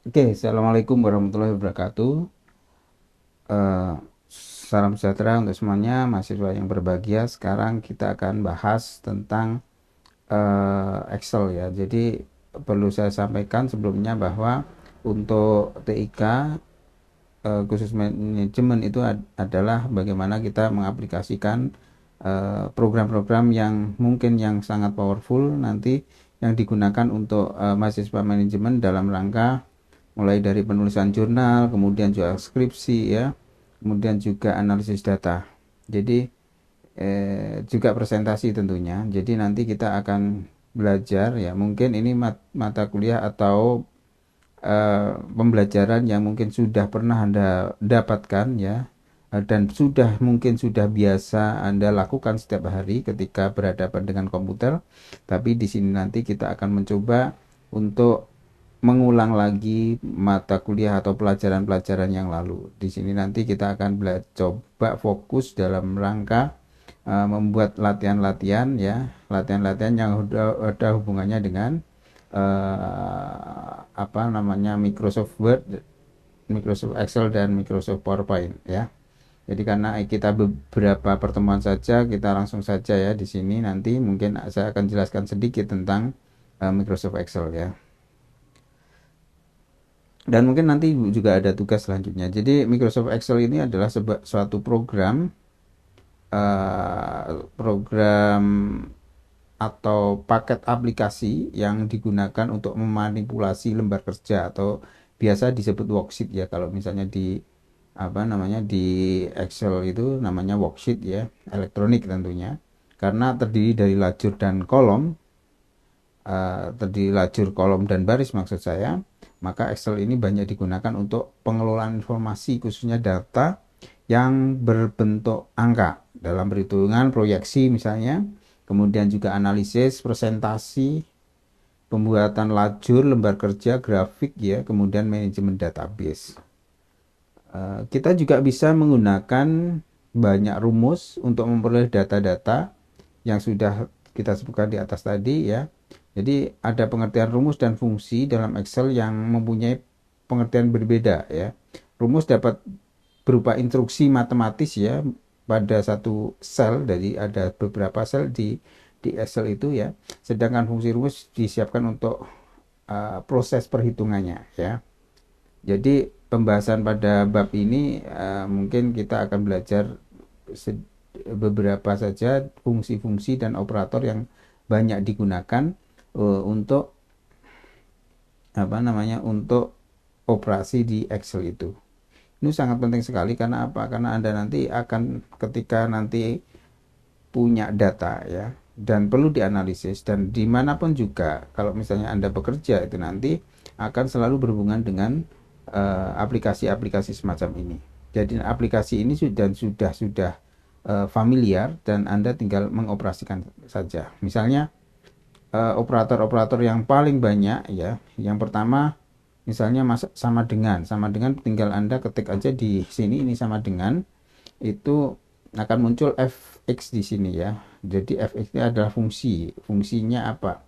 Oke, assalamualaikum warahmatullahi wabarakatuh. Eh, Salam sejahtera untuk semuanya, mahasiswa yang berbahagia. Sekarang kita akan bahas tentang Excel ya. Jadi perlu saya sampaikan sebelumnya bahwa untuk TIK khusus manajemen itu adalah bagaimana kita mengaplikasikan program-program yang mungkin yang sangat powerful nanti yang digunakan untuk mahasiswa manajemen dalam rangka mulai dari penulisan jurnal, kemudian juga skripsi ya, kemudian juga analisis data. Jadi juga presentasi tentunya. Jadi nanti kita akan belajar ya, mungkin ini mata kuliah atau pembelajaran yang mungkin sudah pernah Anda dapatkan ya, dan sudah biasa Anda lakukan setiap hari ketika berhadapan dengan komputer. Tapi di sini nanti kita akan mencoba untuk mengulang lagi mata kuliah atau pelajaran-pelajaran yang lalu. Di sini nanti kita akan coba fokus dalam rangka membuat latihan-latihan ya, latihan-latihan yang ada hubungannya dengan apa namanya Microsoft Word, Microsoft Excel dan Microsoft PowerPoint ya. Jadi karena kita beberapa pertemuan saja, kita langsung saja ya di sini nanti mungkin saya akan jelaskan sedikit tentang Microsoft Excel ya. Dan mungkin nanti juga ada tugas selanjutnya. Jadi Microsoft Excel ini adalah suatu program atau paket aplikasi yang digunakan untuk memanipulasi lembar kerja atau biasa disebut worksheet ya, kalau misalnya di apa namanya di Excel itu namanya worksheet ya, elektronik tentunya, karena terdiri dari lajur dan kolom, terdiri lajur, kolom dan baris maksud saya. Maka Excel ini banyak digunakan untuk pengelolaan informasi, khususnya data yang berbentuk angka dalam perhitungan proyeksi misalnya, kemudian juga analisis, presentasi, pembuatan lajur, lembar kerja, grafik ya, kemudian manajemen database. Kita juga bisa menggunakan banyak rumus untuk memperoleh data-data yang sudah kita sebutkan di atas tadi ya. Jadi ada pengertian rumus dan fungsi dalam Excel yang mempunyai pengertian berbeda ya. Rumus dapat berupa instruksi matematis ya pada satu sel, dari ada beberapa sel di Excel itu ya. Sedangkan fungsi rumus disiapkan untuk proses perhitungannya ya. Jadi pembahasan pada bab ini mungkin kita akan belajar beberapa saja fungsi-fungsi dan operator yang banyak digunakan untuk apa namanya untuk operasi di Excel itu. Ini sangat penting sekali karena apa? Karena Anda nanti akan ketika nanti punya data ya dan perlu dianalisis, dan dimanapun juga kalau misalnya Anda bekerja itu nanti akan selalu berhubungan dengan aplikasi-aplikasi semacam ini. Jadi aplikasi ini sudah familiar dan Anda tinggal mengoperasikan saja. Misalnya operator-operator yang paling banyak ya, yang pertama misalnya sama dengan tinggal Anda ketik aja di sini, ini sama dengan, itu akan muncul fx di sini ya. Jadi fx ini adalah fungsinya apa?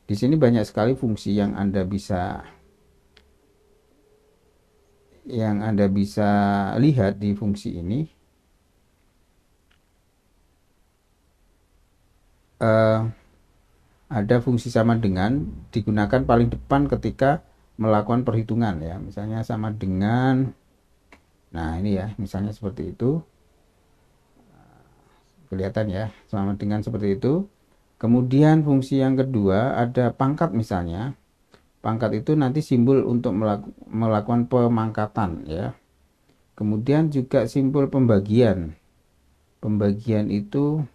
Di sini banyak sekali fungsi yang Anda bisa lihat di fungsi ini. Eh, ada fungsi sama dengan digunakan paling depan ketika melakukan perhitungan ya. Misalnya sama dengan, nah ini ya, misalnya seperti itu. Kelihatan ya, sama dengan seperti itu. Kemudian fungsi yang kedua ada pangkat misalnya. Pangkat itu nanti simbol untuk melakukan pemangkatan ya. Kemudian juga simbol pembagian. Pembagian itu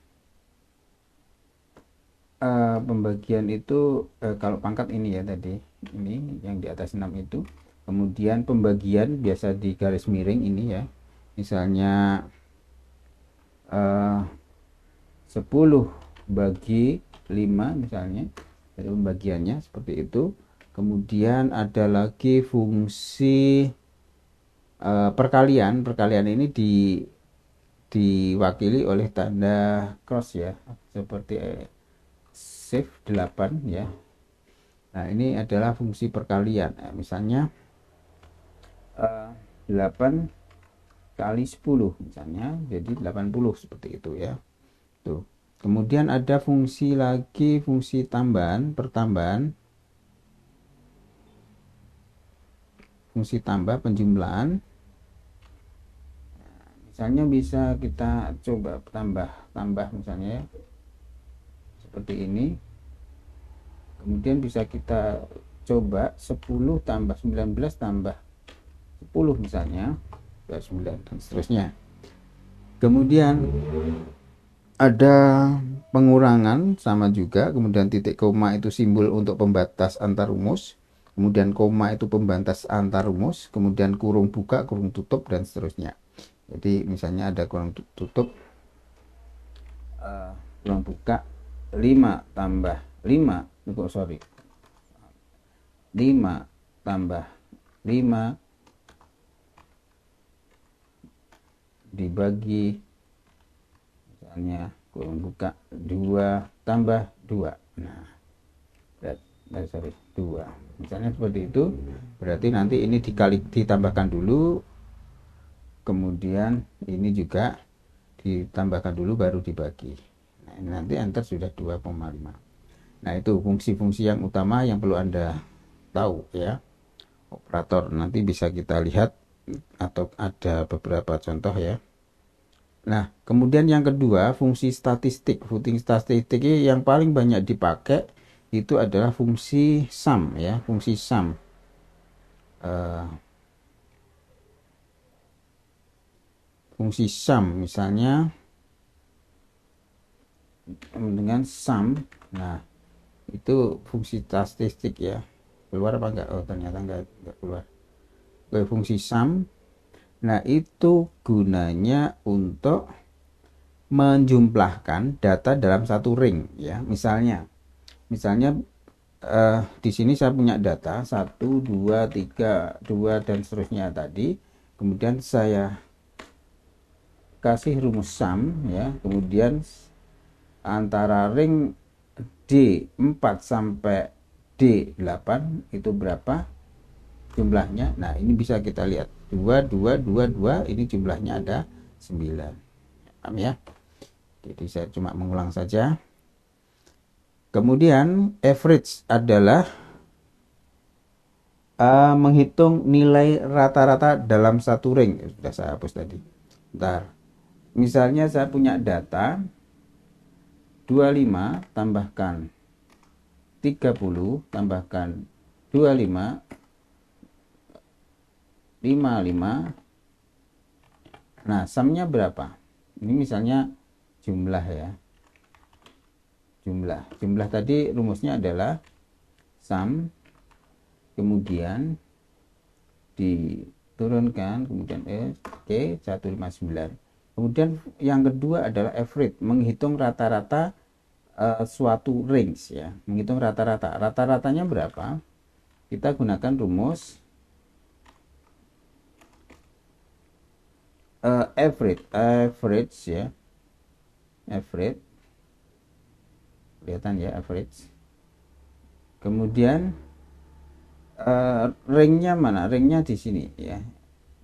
kalau pangkat ini ya tadi, ini yang di atas 6 itu. Kemudian pembagian biasa di garis miring ini ya. Misalnya 10 bagi 5 misalnya, dari pembagiannya seperti itu. Kemudian ada lagi fungsi perkalian ini diwakili oleh tanda cross ya, seperti shift 8 ya. Nah ini adalah fungsi perkalian. Nah, misalnya 8 kali 10 misalnya, jadi 80 seperti itu ya. Tuh. Kemudian ada fungsi lagi, fungsi tambahan, pertambahan, fungsi tambah penjumlahan. Misalnya bisa kita coba tambah misalnya ya, seperti ini. Kemudian bisa kita coba 10 tambah 19 tambah 10 misalnya 9 dan seterusnya. Kemudian ada pengurangan sama juga, kemudian titik koma itu simbol untuk pembatas antar rumus, kemudian koma itu pembatas antar rumus, kemudian kurung buka, kurung tutup, dan seterusnya. Jadi misalnya ada kurung tutup, kurung buka 5 tambah 5 sorry 5 tambah 5 dibagi misalnya kurung buka 2 tambah 2, nah sorry 2 misalnya seperti itu. Berarti nanti ini ditambahkan dulu, kemudian ini juga ditambahkan dulu baru dibagi. Nah ini nanti enter sudah 2,5. Nah itu fungsi-fungsi yang utama yang perlu Anda tahu ya, operator. Nanti bisa kita lihat atau ada beberapa contoh ya. Nah kemudian yang kedua, fungsi statistik. Fungsi statistik yang paling banyak dipakai itu adalah fungsi sum ya, fungsi sum. Fungsi sum misalnya dengan sum, nah itu fungsi statistik ya. Keluar apa enggak? Oh ternyata enggak keluar. Oke, fungsi sum, nah itu gunanya untuk menjumlahkan data dalam satu ring ya. Misalnya di sini saya punya data 1, 2, 3, 2 dan seterusnya tadi. Kemudian saya kasih rumus sum ya. Kemudian antara ring D4 sampai D8 itu berapa jumlahnya. Nah ini bisa kita lihat 2, 2, 2, 2, ini jumlahnya ada 9. Paham ya? Jadi saya cuma mengulang saja. Kemudian average adalah menghitung nilai rata-rata dalam satu ring. Sudah saya hapus tadi. Bentar. Misalnya saya punya data 25 tambahkan 30 tambahkan 25 55. Nah sumnya berapa? Ini misalnya jumlah ya, jumlah tadi rumusnya adalah sum, kemudian diturunkan, kemudian Oke 159. Kemudian yang kedua adalah average, menghitung rata-rata suatu range ya, menghitung rata-ratanya berapa. Kita gunakan rumus average ya, average, kelihatan ya average. Kemudian ringnya mana? Ringnya di sini ya,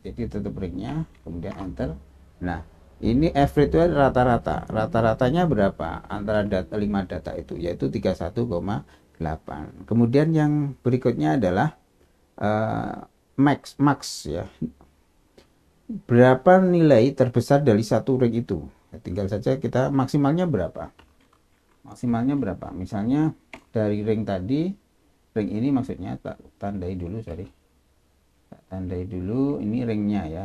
jadi tutup ringnya, kemudian enter. Nah ini average itu rata-ratanya berapa antara 5 data itu, yaitu 31,8. kemudian yang berikutnya adalah max ya, berapa nilai terbesar dari satu ring itu. Tinggal saja kita maksimalnya berapa, misalnya dari ring tadi, ring ini maksudnya tandai dulu ini ringnya ya,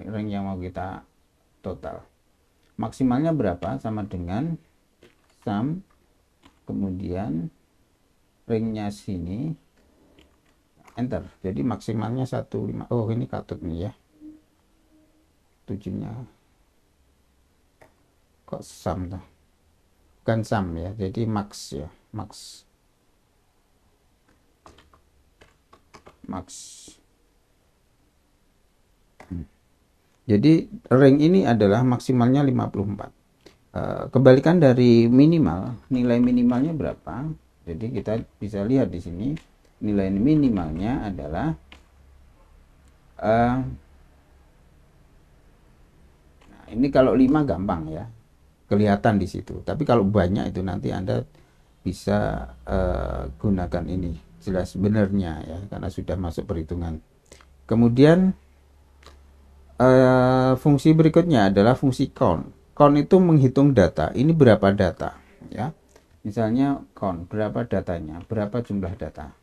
ring yang mau kita total. Maksimalnya berapa, sama dengan sum, kemudian ringnya sini, enter. Jadi maksimalnya 15. Oh ini katut nih ya, 7-nya kok sum tuh, bukan sum ya, jadi max ya, max. Jadi ring ini adalah maksimalnya 54. Kebalikan dari minimal, nilai minimalnya berapa? Jadi kita bisa lihat di sini nilai minimalnya adalah Eh, nah, ini kalau 5 gampang ya, kelihatan di situ. Tapi kalau banyak itu nanti Anda bisa gunakan ini jelas benernya ya, karena sudah masuk perhitungan. Kemudian fungsi berikutnya adalah fungsi count. Count itu menghitung data. Ini berapa data ya. Misalnya count, berapa datanya, berapa jumlah data.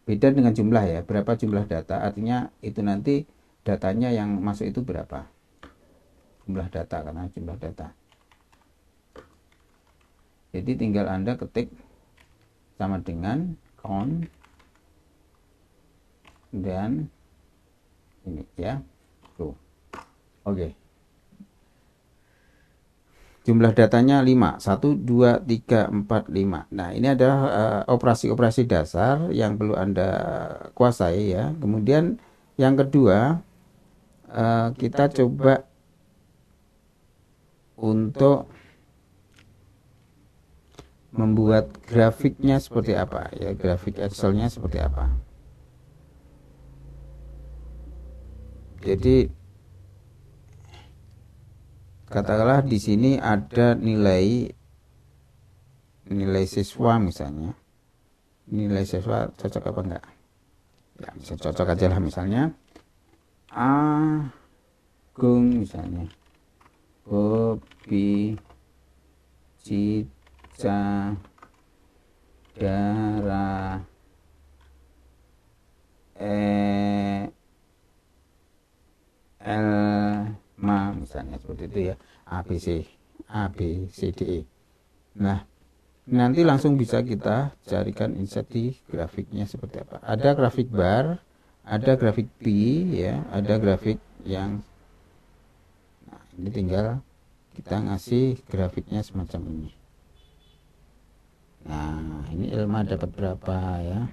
Beda dengan jumlah ya, berapa jumlah data, artinya itu nanti datanya yang masuk itu berapa. Jumlah data, karena jumlah data. Jadi tinggal Anda ketik sama dengan count dan ini ya. Tuh. Oke. Jumlah datanya 5, 1, 2, 3, 4, 5. Nah, ini adalah operasi-operasi dasar yang perlu Anda kuasai ya. Kemudian yang kedua, kita coba untuk membuat grafiknya seperti apa ya, grafik Excelnya seperti apa. Jadi katakanlah di sini ada nilai siswa misalnya. Nilai siswa cocok apa enggak? Ya, bisa cocok aja lah, misalnya Agung misalnya. Bobi Cica Dara Elma misalnya, seperti itu ya. A B C D E. Nah, nanti langsung bisa kita carikan insight di grafiknya seperti apa. Ada grafik bar, ada grafik P ya, ada grafik yang, nah ini tinggal kita ngasih grafiknya semacam ini. Nah, ini Elma dapat berapa ya,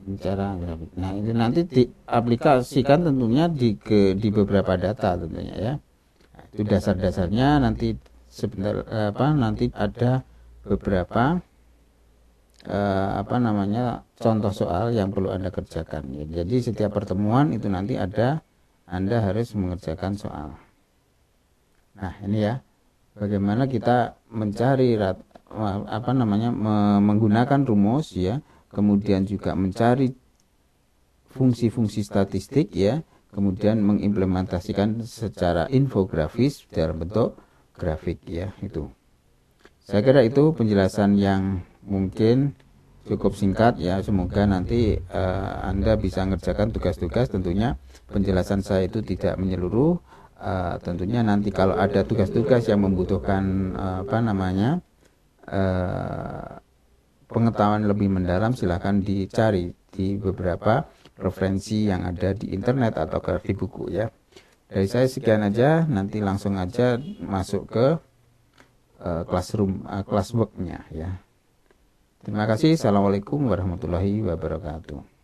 ini cara grafik. Nah, itu nanti diaplikasikan tentunya di beberapa data tentunya ya. Nah, itu dasar-dasarnya. Nanti sebentar nanti ada beberapa contoh soal yang perlu Anda kerjakan ya. Jadi setiap pertemuan itu nanti Anda harus mengerjakan soal. Nah, ini ya, bagaimana kita mencari menggunakan rumus ya, kemudian juga mencari fungsi-fungsi statistik ya, kemudian mengimplementasikan secara infografis dalam bentuk grafik ya. Itu saya kira itu penjelasan yang mungkin cukup singkat ya. Semoga nanti Anda bisa mengerjakan tugas-tugas. Tentunya penjelasan saya itu tidak menyeluruh. Tentunya nanti kalau ada tugas-tugas yang membutuhkan pengetahuan lebih mendalam, silahkan dicari di beberapa referensi yang ada di internet atau di buku ya. Dari saya sekian aja. Nanti langsung aja masuk ke classworknya ya. Terima kasih. Assalamualaikum warahmatullahi wabarakatuh.